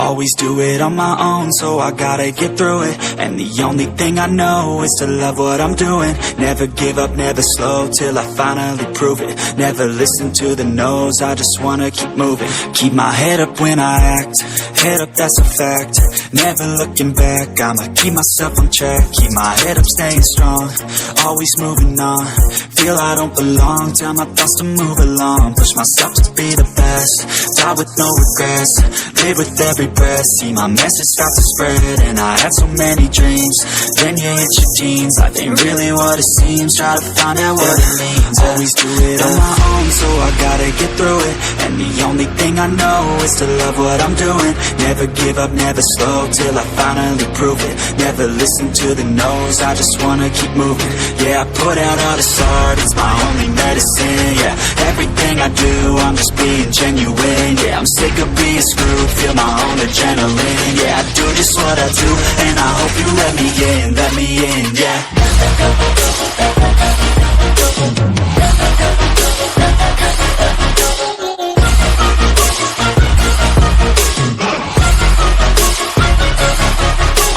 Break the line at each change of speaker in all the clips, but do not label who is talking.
Always do it on my own, so I gotta get through it. And the only thing I know is to love what I'm doing. Never give up, never slow, till I finally prove it. Never listen to the no's, I just wanna keep moving. Keep my head up when I act, head up, that's a fact. Never looking back, I'ma keep myself on track. Keep my head up, staying strong, always moving on. Feel I don't belong, tell my thoughts to move along. Push myself to be the best, die with no regrets. Live with every breath, see my message start to spread. And I had so many dreams, then you hit your teens. Life ain't really what it seems, try to find out what it means. Always do it on my own, so I gotta get through it. And the only thing I know is to love what I'm doing. Never give up, never slow, till I finally prove it. Never listen to the no's, I just wanna keep moving. Yeah, I put out all this art, it's my only medicine. Yeah, everything I do, I'm just being genuine. Yeah, I'm sick of being screwed, feel my own adrenaline. Yeah, I do just what I do, and I hope you let me in, yeah.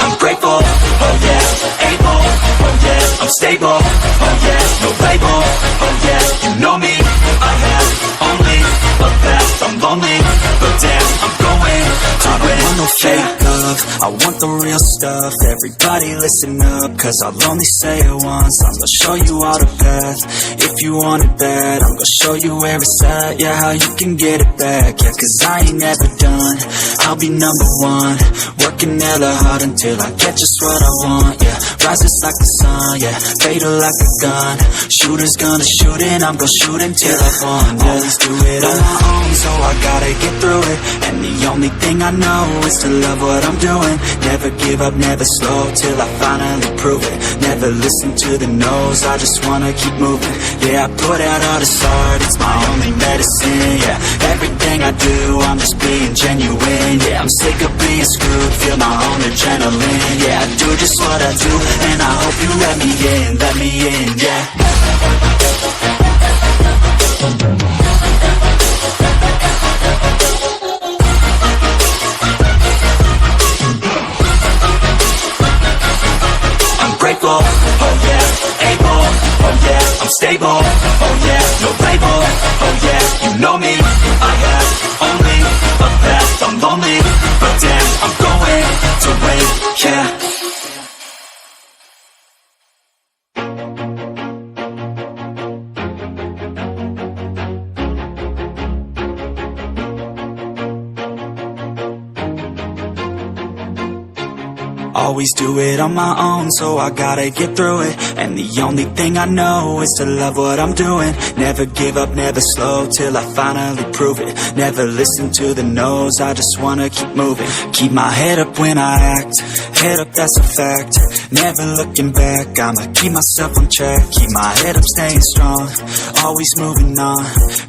I'm grateful, oh yeah, able, oh yeah, I'm stable, oh yeah, no label, oh yeah, you know me, I have only a past, I'm lonely, but damn, I'm going to win. I don't want no fake love, I want the real stuff. Everybody listen up, cause I'll only say it once. I'm gonna show you all the path, if you want it bad. I'm gonna show you where it's at, yeah, how you can get it back. Yeah, cause I ain't never done, I'll be number one. Working hella hard until I get just what I want, yeah. Rises like the sun, yeah, fatal like a gun. Shooter's gonna shoot and I'm gonna shoot until I won, yeah. Always do it on my own, so I gotta get through it. And the only thing I know is to love what I'm doing. Never give up, never slow, till I finally prove it. Never listen to the no's, I just wanna keep moving. Yeah, I put out all this art, it's my only medicine. Yeah, everything I do, I'm just being genuine. Yeah, I'm sick of being screwed, feel my own adrenaline. Yeah, I do just what I do, and I hope you let me in, yeah. Grateful, oh yeah, able, oh yeah, I'm stable, oh yeah, no label, oh yeah, you know me, I have only a past, I'm lonely, but damn, I'm going to win, yeah. Always do it on my own, so I gotta get through it. And the only thing I know is to love what I'm doing. Never give up, never slow, till I finally prove it. Never listen to the no's, I just wanna keep moving. Keep my head up when I act, head up, that's a fact. Never looking back, I'ma keep myself on track. Keep my head up, staying strong, always moving on.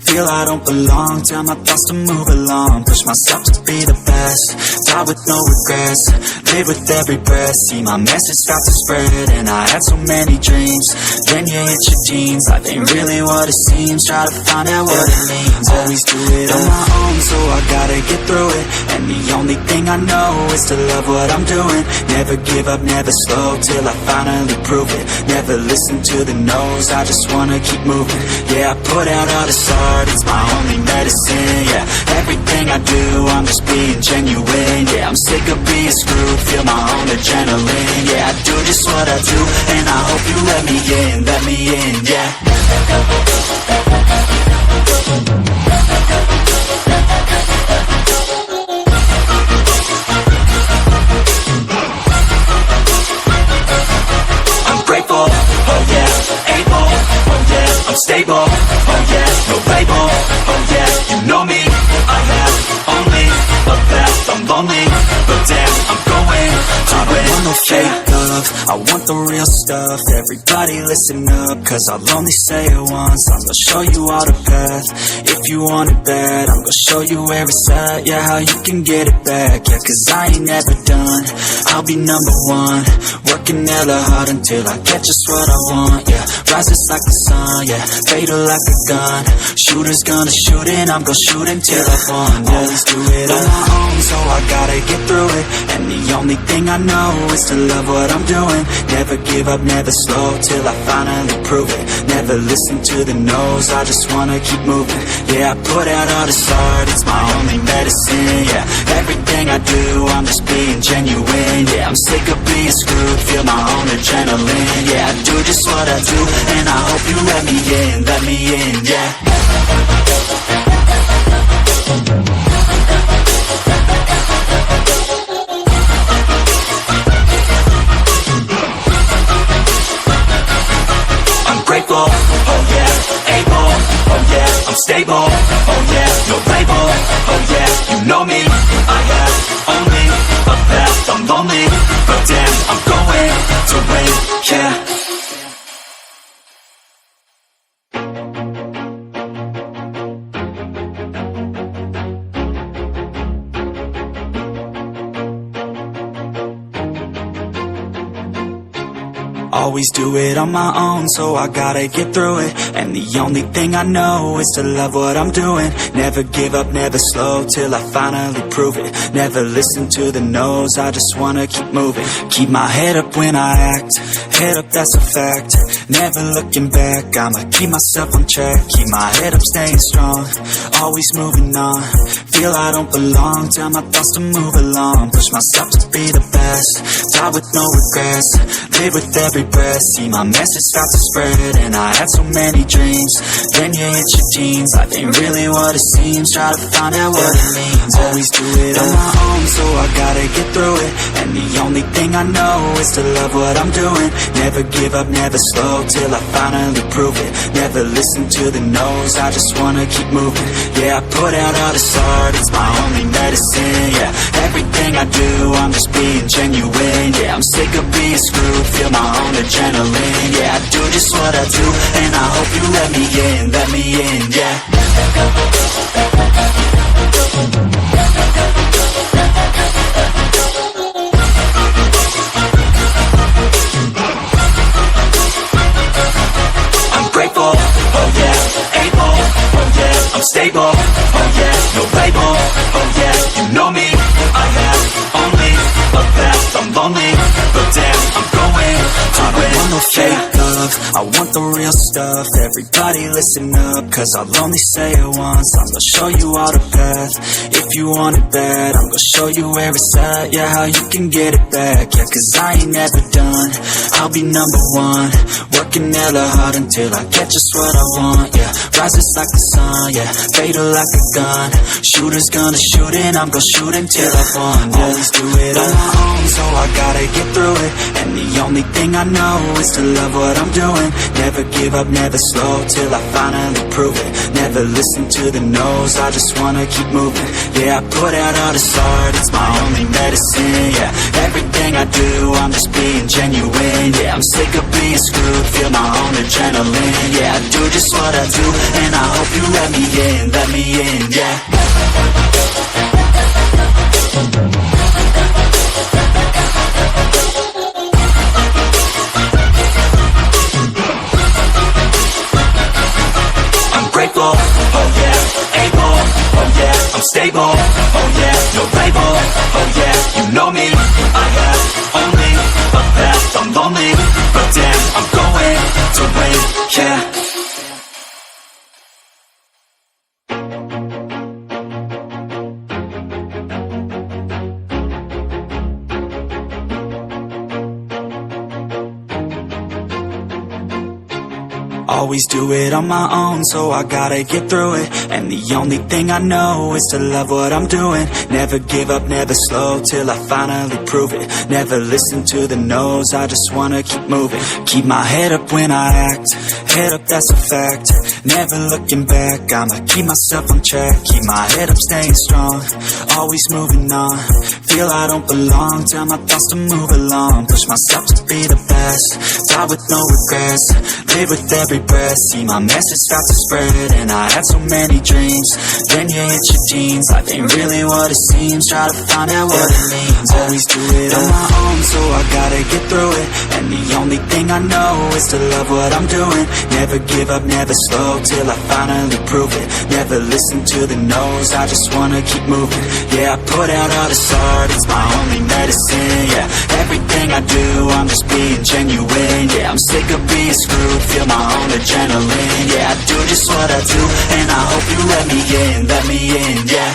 Feel I don't belong, tell my thoughts to move along. Push myself to be the best, die with no regrets. Live with every breath, see my message start to spread. And I had so many dreams, then you hit your teens. Life ain't really what it seems, try to find out what it means. Always do it on my own, so I gotta get through it. And the only thing I know is to love what I'm doing. Never give up, never slow, till I finally prove it. Never listen to the no's, I just wanna keep moving. Yeah, I put out all this art, it's my only medicine. Yeah, everything I do, I'm just being genuine. Yeah, I'm sick of being screwed, feel my own adrenaline. Yeah, I do just what I do, and I hope you let me in, yeah. I'm grateful, oh yeah, able, oh yeah, I'm stable, oh yeah, no label, oh yeah, you know me, I have only a past, I'm lonely, but damn, I'm going to win. I want no fake love, I want the real stuff. Everybody listen up, cause I'll only say it once. I'm gonna show you all the path, if you want it bad. I'm gonna show you where it's at, yeah, how you can get it back. Yeah, cause I ain't never done, I'll be number one. Working Working hella hard until I get just what I want, yeah. Rises like the sun, yeah. Fatal like a gun. Shooters gonna shoot and I'm gonna shoot until I won, yeah. Always do it on my own, so I gotta get through it. And the only thing I know is to love what I'm doing. Never give up, never slow, till I finally prove it. Never listen to the no's, I just wanna keep moving. Yeah, I put out all this art, it's my only medicine, yeah. Everything I do, I'm just being genuine, yeah. I'm sick of being screwed, feel my own adrenaline, yeah. I do just what I do, and I hope you let me in, yeah. I'm grateful, oh yeah, able, oh yeah, I'm stable, oh yeah, no label, oh yeah, you know me, I have only a path, I'm lonely, but damn, I'm going to win, yeah. Always do it on my own, so I gotta get through it. And the only thing I know is to love what I'm doing. Never give up, never slow, till I finally prove it. Never listen to the no's, I just wanna keep moving. Keep my head up when I act, head up, that's a fact. Never looking back, I'ma keep myself on track. Keep my head up, staying strong, always moving on. Feel I don't belong, tell my thoughts to move along. Push myself to be the best, die with no regrets. Live with every breath, see my message start to spread. And I had so many dreams, then you hit your teens. Life ain't really what it seems, try to find out what it means. Always do it on my own, so I gotta get through it. And the only thing I know is to love what I'm doing. Never give up, never slow, till I finally prove it. Never listen to the no's, I just wanna keep moving. Yeah, I put out all this art, it's my only medicine, yeah. Everything I do, I'm just being genuine, yeah. I'm sick of being screwed, feel my own adrenaline, yeah. I do just what I do, and I hope you let me in, yeah. I'm grateful, oh yeah, able, oh yeah, I'm stable, oh yeah, no label, oh yeah, you know me, I have only a path, I'm lonely, but damn, I'm going to win. I don't want no fake love, I want the real stuff. Everybody listen up, cause I'll only say it once. I'm gonna show you all the path, if you want it bad. I'm gonna show you where it's at, yeah, how you can get it back. Yeah, cause I ain't never done, I'll be number one. Working hella hard until I get just what I want, yeah. Rises like the sun, yeah, fatal like a gun. Shooters gonna shoot and I'm gonna shoot until I won, yeah. Always do it on my own, so I gotta get through it. And the only thing I know is to love what I'm doing. Never give up, never slow, till I finally prove it. Never listen to the no's, I just wanna keep moving. Yeah, I put out all this art, it's my only medicine, yeah. Everything I do, I'm just being genuine, yeah. I'm sick of being screwed, feel my own adrenaline, yeah. I do just what I do, and I hope you let me in, yeah. I'm grateful, oh yeah, able, oh yeah, I'm stable, oh yeah, no label, oh yeah, you know me, I have only a path, I'm lonely, but damn, I'm going to win, yeah. Always do it on my own, so I gotta get through it. And the only thing I know is to love what I'm doing. Never give up, never slow, till I finally prove it. Never listen to the no's, I just wanna keep moving. Keep my head up when I act, head up, that's a fact. Never looking back, I'ma keep myself on track. Keep my head up, staying strong, always moving on. Feel I don't belong, tell my thoughts to move along. Push myself to be the best, die with no regrets. Live with every every breath. See my message start to spread, and I had so many dreams. Then you hit your teens, life ain't really what it seems. Try to find out what it means. Always do it on my own, so I gotta get through it. And the only thing I know is to love what I'm doing. Never give up, never slow, till I finally prove it. Never listen to the no's, I just wanna keep moving. Yeah, I put out all this art, it's my only medicine. Yeah, everything I do, I'm just being genuine. Yeah, I'm sick of being screwed, feel my own adrenaline. Yeah, I do just what I do, and I hope you let me in, yeah.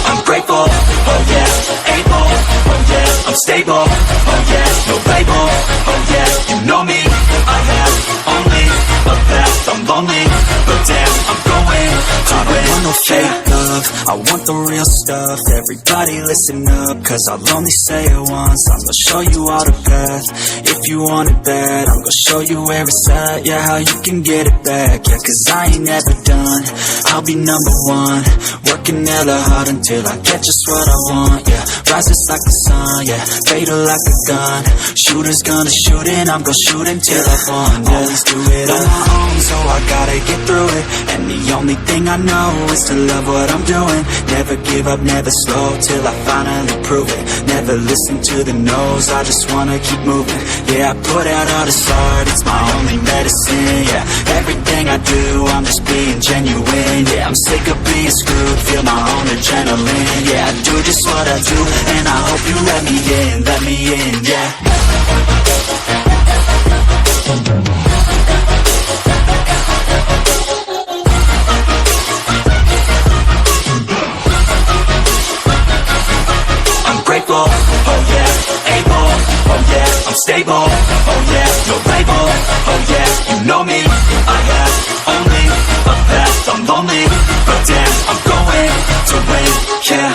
I'm grateful, oh yeah, able, oh yeah, I'm stable, oh yeah, no label, oh yeah, you know me, I have only a path, I'm lonely, but damn, I'm going to win. I want no fake love, I want the real stuff. Everybody listen up, cause I'll only say it once. I'm gonna show you all the path, if you want it bad. I'm gonna show you where it's at, yeah, how you can get it back. Yeah, cause I ain't never done, I'll be number one. Working hella hard until I get just what I want, yeah. Rises like the sun, yeah, fatal like a gun. Shooter's gonna shoot and I'm gonna shoot until I won, yeah. Always do it on my own, so I gotta get through it. And the only thing I know is to love what I'm doing. Never give up, never slow, till I finally prove it. Never listen to the no's, I just wanna keep moving. Yeah, I put out all this art, it's my only medicine. Yeah, everything I do, I'm just being genuine. Yeah, I'm sick of being screwed, feel my own adrenaline. Yeah, I do just what I do, and I hope you let me in, yeah. Grateful, oh yeah, able, oh yeah, I'm stable, oh yeah, no label, oh yeah, you know me, I have only a path, I'm lonely, but damn, I'm going to win, yeah.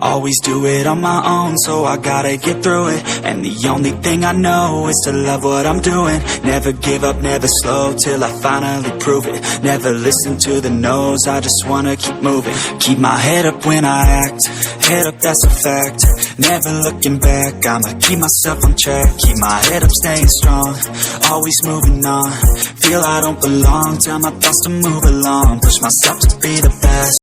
Always do it on my own, so I gotta get through it. And the only thing I know is to love what I'm doing. Never give up, never slow, till I finally prove it. Never listen to the no's, I just wanna keep moving. Keep my head up when I act, head up, that's a fact. Never looking back, I'ma keep myself on track. Keep my head up, staying strong, always moving on. Feel I don't belong, tell my thoughts to move along. Push myself to be the best.